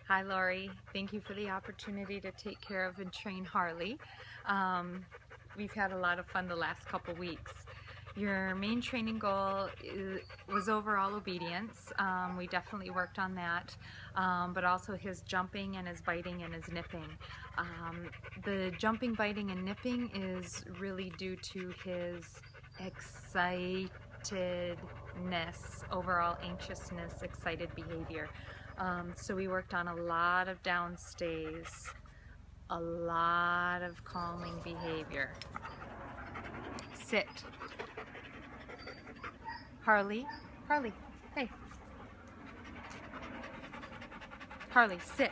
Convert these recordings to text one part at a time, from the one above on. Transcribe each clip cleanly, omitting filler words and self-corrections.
Hi Lori, thank you for the opportunity to take care of and train Harley. We've had a lot of fun the last couple weeks. Your main training goal was overall obedience. We definitely worked on that, but also his jumping and his biting and his nipping. The jumping, biting, and nipping is really due to his excitedness, overall anxiousness, excited behavior. So we worked on a lot of downstays, a lot of calming behavior. Sit. Harley, hey. Harley, sit.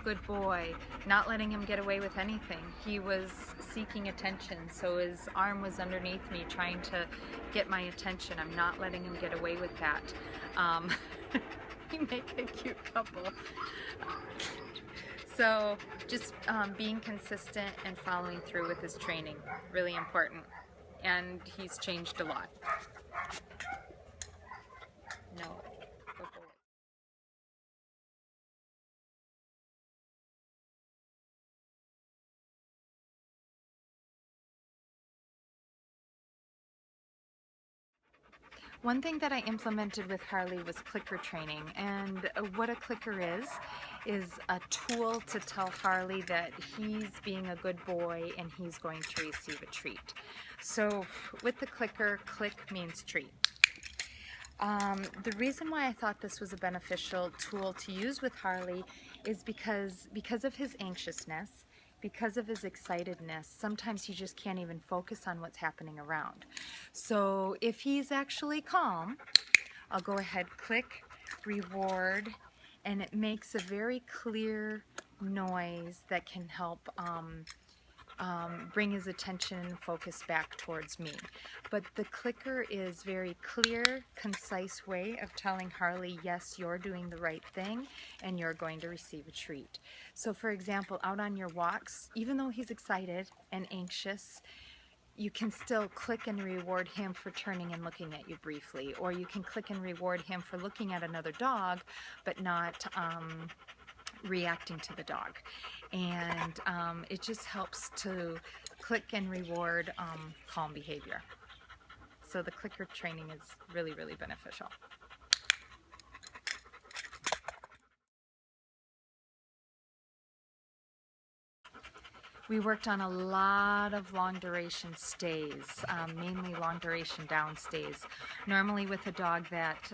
Good boy. Not letting him get away with anything. He was seeking attention, so his arm was underneath me trying to get my attention. I'm not letting him get away with that. We make a cute couple. So just being consistent and following through with his training, really important. And he's changed a lot. No. Go forward. One thing that I implemented with Harley was clicker training, and what a clicker is a tool to tell Harley that he's being a good boy and he's going to receive a treat. So with the clicker, click means treat. The reason why I thought this was a beneficial tool to use with Harley is because of his anxiousness, because of his excitedness. Sometimes he just can't even focus on what's happening around. So if he's actually calm, I'll go ahead, click, reward, and it makes a very clear noise that can help bring his attention and focus back towards me. But the clicker is very clear, concise way of telling Harley, yes, you're doing the right thing and you're going to receive a treat. So for example, out on your walks, even though he's excited and anxious, you can still click and reward him for turning and looking at you briefly, or you can click and reward him for looking at another dog but not reacting to the dog. And it just helps to click and reward calm behavior. So the clicker training is really, really beneficial. We worked on a lot of long duration stays, mainly long duration down stays. Normally with a dog that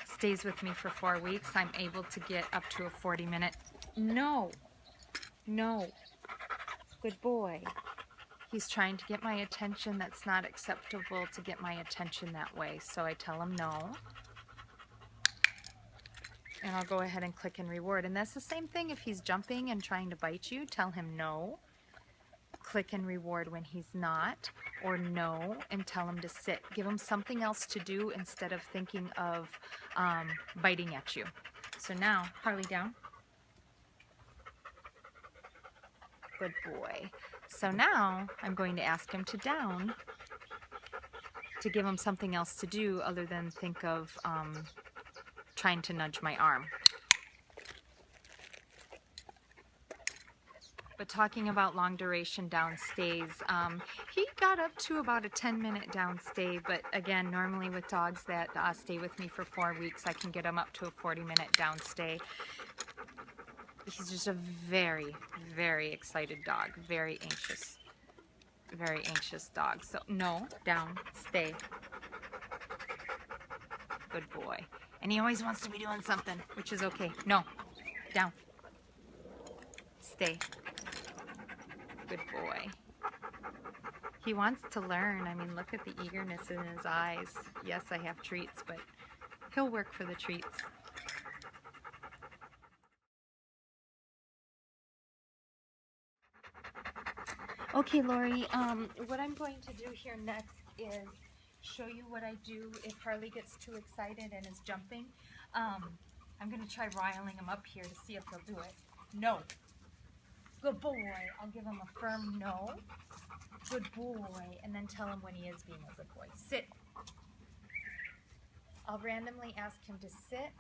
stays with me for 4 weeks, I'm able to get up to a 40-minute. No, good boy. He's trying to get my attention. That's not acceptable to get my attention that way. So I tell him no. And I'll go ahead and click and reward. And that's the same thing if he's jumping and trying to bite you. Tell him no. Click and reward when he's not, or no, and tell him to sit. Give him something else to do instead of thinking of biting at you. So now, Harley, down. Good boy. So now I'm going to ask him to down to give him something else to do other than think of trying to nudge my arm. But talking about long duration down stays, he got up to about a 10-minute down stay, but again, normally with dogs that stay with me for 4 weeks, I can get him up to a 40-minute down stay. He's just a very, very excited dog, very anxious dog. So no, down, stay. Good boy. And he always wants to be doing something, which is okay. No, down, stay. Good boy. He wants to learn. I mean, look at the eagerness in his eyes. Yes, I have treats, but he'll work for the treats. Okay, Lori, what I'm going to do here next is show you what I do if Harley gets too excited and is jumping. I'm going to try riling him up here to see if he'll do it. No. Good boy. I'll give him a firm no. Good boy. And then tell him when he is being a good boy. Sit. I'll randomly ask him to sit,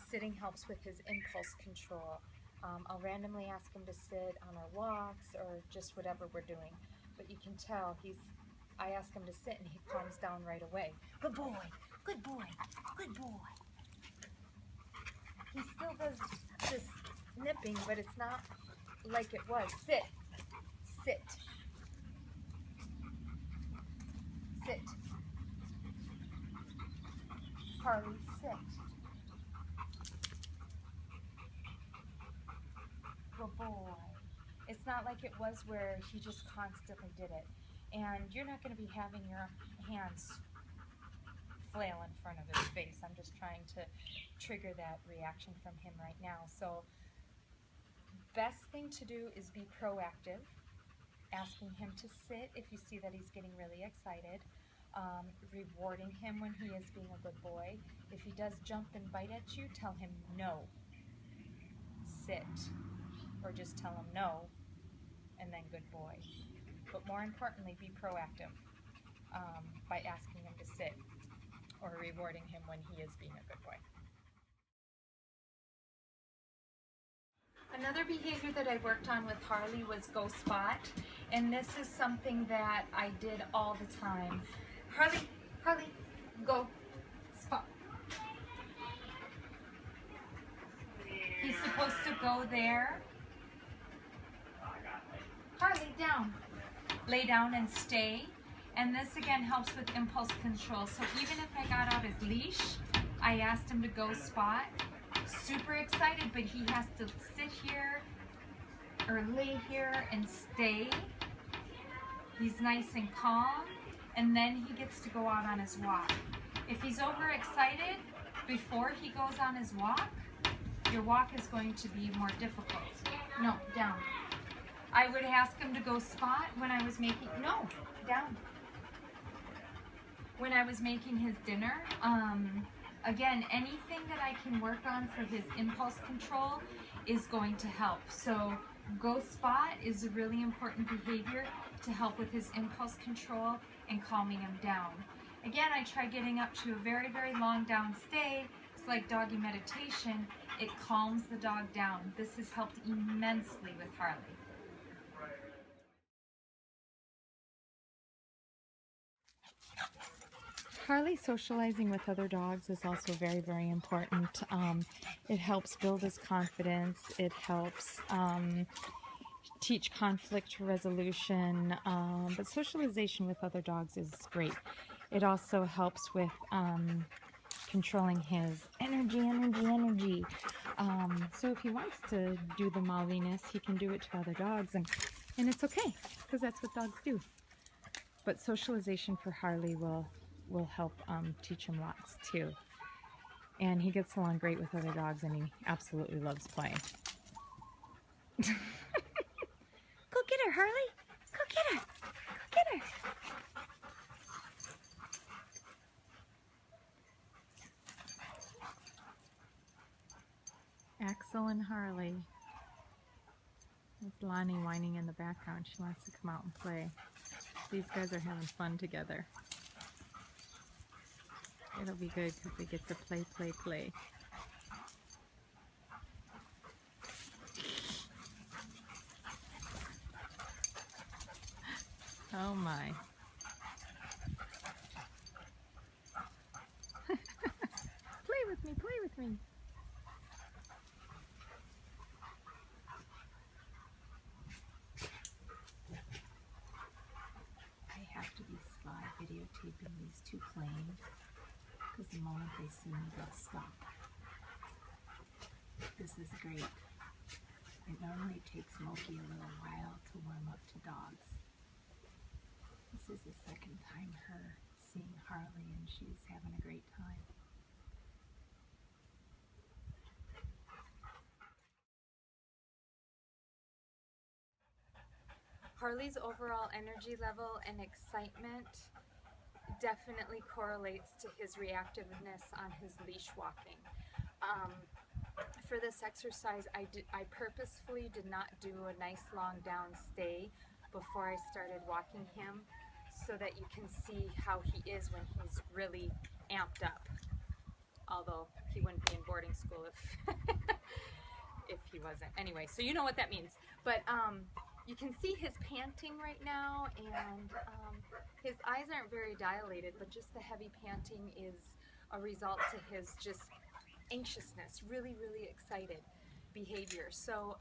sitting helps with his impulse control. I'll randomly ask him to sit on our walks or just whatever we're doing. But you can tell I ask him to sit and he calms down right away. Good boy, good boy, good boy. He still does this nipping, but it's not like it was. Sit, sit, sit. Harley, sit. Good boy. It's not like it was where he just constantly did it. And you're not going to be having your hands flail in front of his face. I'm just trying to trigger that reaction from him right now. So best thing to do is be proactive, asking him to sit if you see that he's getting really excited, rewarding him when he is being a good boy. If he does jump and bite at you, tell him no, sit, or just tell him no, and then good boy. But more importantly, be proactive by asking him to sit or rewarding him when he is being a good boy. Another behavior that I worked on with Harley was go spot, and this is something that I did all the time. Harley, Harley, go spot. He's supposed to go there. Harley, down. Lay down and stay. And this again helps with impulse control. So even if I got out his leash, I asked him to go spot. Super excited, but he has to sit here or lay here and stay. He's nice and calm, and then he gets to go out on his walk. If he's overexcited before he goes on his walk, your walk is going to be more difficult. No, down. I would ask him to go spot when I was making, no, down. When I was making his dinner, again, anything that I can work on for his impulse control is going to help. So go spot is a really important behavior to help with his impulse control and calming him down. Again, I try getting up to a very, very long down stay. It's like doggy meditation. It calms the dog down. This has helped immensely with Harley. Harley socializing with other dogs is also very, very important. It helps build his confidence. It helps teach conflict resolution. But socialization with other dogs is great. It also helps with controlling his energy. So if he wants to do the mouthiness, he can do it to other dogs, and it's okay, because that's what dogs do. But socialization for Harley will help teach him lots too. And he gets along great with other dogs, and he absolutely loves playing. Go get her, Harley! Go get her! Go get her! Axel and Harley. That's Lonnie whining in the background. She wants to come out and play. These guys are having fun together. It'll be good because they get to play. Oh my. Play with me. I have to be sly videotaping these two playing, because the moment they see me, they'll stop. This is great. It normally takes Moki a little while to warm up to dogs. This is the second time her seeing Harley, and she's having a great time. Harley's overall energy level and excitement definitely correlates to his reactiveness on his leash walking. For this exercise, I purposefully did not do a nice long down stay before I started walking him, so that you can see how he is when he's really amped up. although he wouldn't be in boarding school if if he wasn't. Anyway, so you know what that means. But you can see his panting right now, and his eyes aren't very dilated, but just the heavy panting is a result to his just anxiousness, really, really excited behavior. So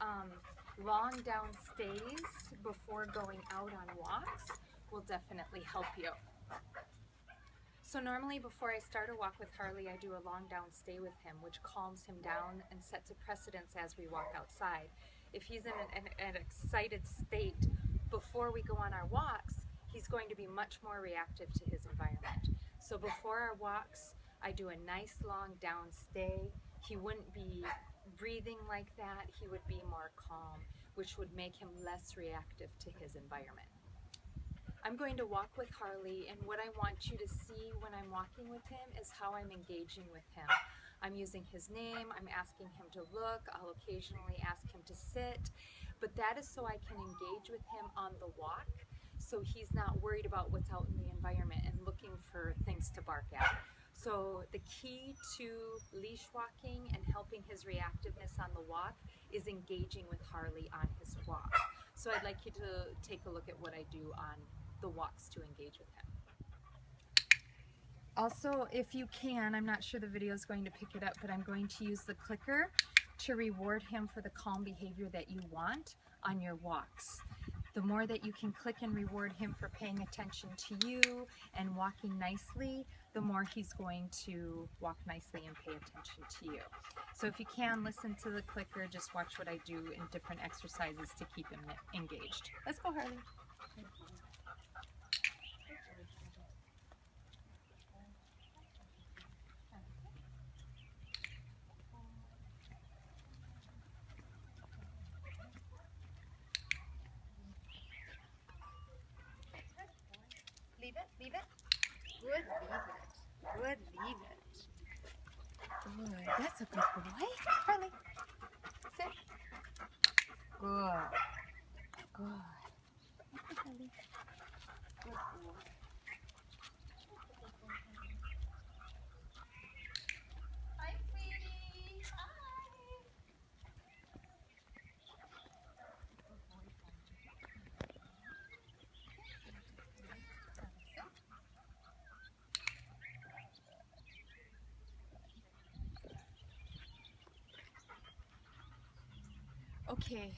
long down stays before going out on walks will definitely help you. So normally before I start a walk with Harley, I do a long down stay with him, which calms him down and sets a precedence as we walk outside. If he's in an excited state before we go on our walks, he's going to be much more reactive to his environment. So before our walks, I do a nice long down stay. He wouldn't be breathing like that. He would be more calm, which would make him less reactive to his environment. I'm going to walk with Harley, and what I want you to see when I'm walking with him is how I'm engaging with him. I'm using his name, I'm asking him to look, I'll occasionally ask him to sit, but that is so I can engage with him on the walk, so he's not worried about what's out in the environment and looking for things to bark at. So the key to leash walking and helping his reactiveness on the walk is engaging with Harley on his walk. So I'd like you to take a look at what I do on the walks to engage with him. Also, if you can, I'm not sure the video is going to pick it up, but I'm going to use the clicker to reward him for the calm behavior that you want on your walks. The more that you can click and reward him for paying attention to you and walking nicely, the more he's going to walk nicely and pay attention to you. So if you can, listen to the clicker, just watch what I do in different exercises to keep him engaged. Let's go, Harley. Leave it, leave it. Good, leave it. Good, leave it. Good, that's a good boy. Harley, sit. Good. Good. Okay, Harley. Good boy. Hi, sweetie. Hi. Okay,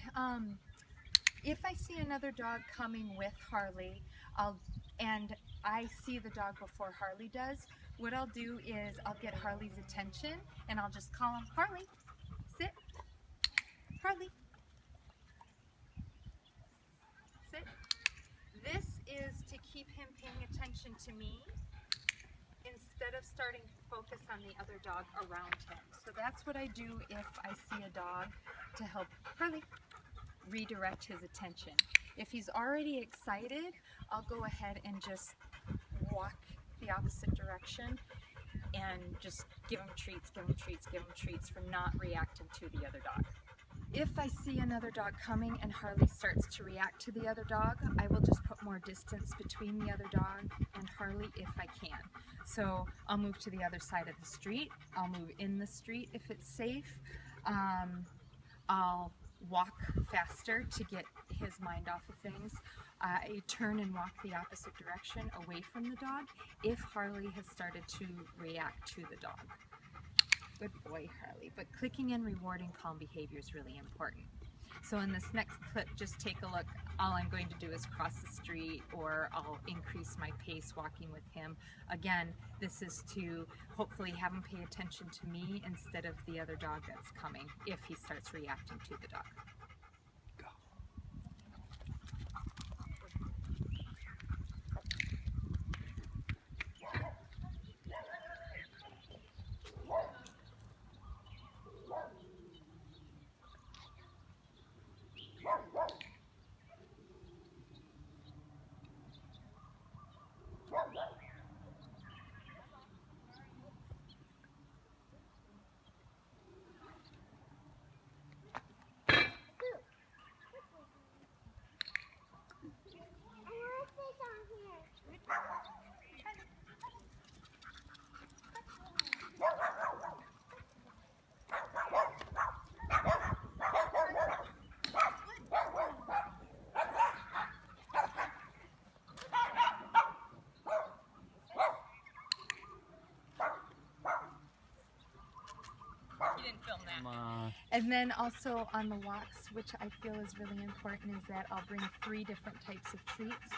if I see another dog coming with Harley, and I see the dog before Harley does, what I'll do is I'll get Harley's attention and I'll just call him, Harley, sit, Harley, sit. This is to keep him paying attention to me instead of starting to focus on the other dog around him. So that's what I do if I see a dog, to help Harley redirect his attention. If he's already excited, I'll go ahead and just walk the opposite direction and just give him treats, give him treats, give him treats for not reacting to the other dog. If I see another dog coming and Harley starts to react to the other dog, I will just put more distance between the other dog and Harley if I can. So I'll move to the other side of the street, I'll move in the street if it's safe, I'll walk faster to get his mind off of things. I turn and walk the opposite direction away from the dog if Harley has started to react to the dog. Good boy, Harley. But clicking and rewarding calm behavior is really important. So in this next clip, just take a look. All I'm going to do is cross the street, or I'll increase my pace walking with him. Again, this is to hopefully have him pay attention to me instead of the other dog that's coming if he starts reacting to the dog. And then also on the walks, which I feel is really important, is that I'll bring 3 different types of treats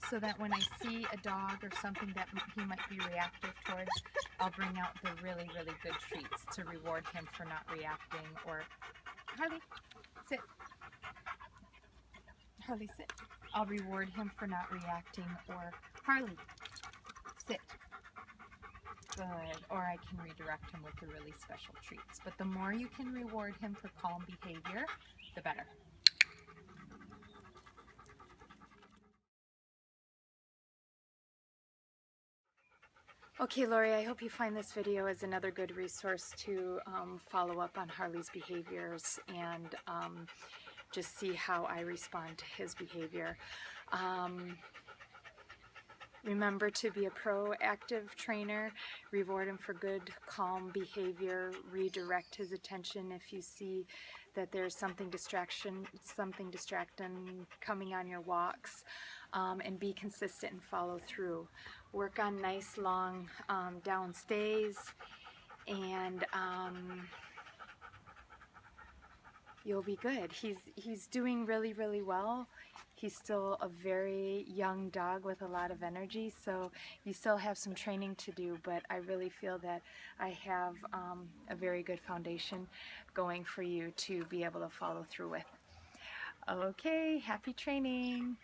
so that when I see a dog or something that he might be reactive towards, I'll bring out the really, really good treats to reward him for not reacting. Or, Harley, sit. Harley, sit. I'll reward him for not reacting. Or, Harley, sit. Good. Or I can redirect him with the really special treats. But the more you can reward him for calm behavior, the better. Okay, Lori, I hope you find this video as another good resource to follow up on Harley's behaviors and just see how I respond to his behavior. Remember to be a proactive trainer, reward him for good, calm behavior, redirect his attention if you see that there's something distracting coming on your walks, and be consistent and follow through. Work on nice long down stays, and you'll be good. He's doing really, really well. He's still a very young dog with a lot of energy, so you still have some training to do, but I really feel that I have a very good foundation going for you to be able to follow through with. Okay, happy training!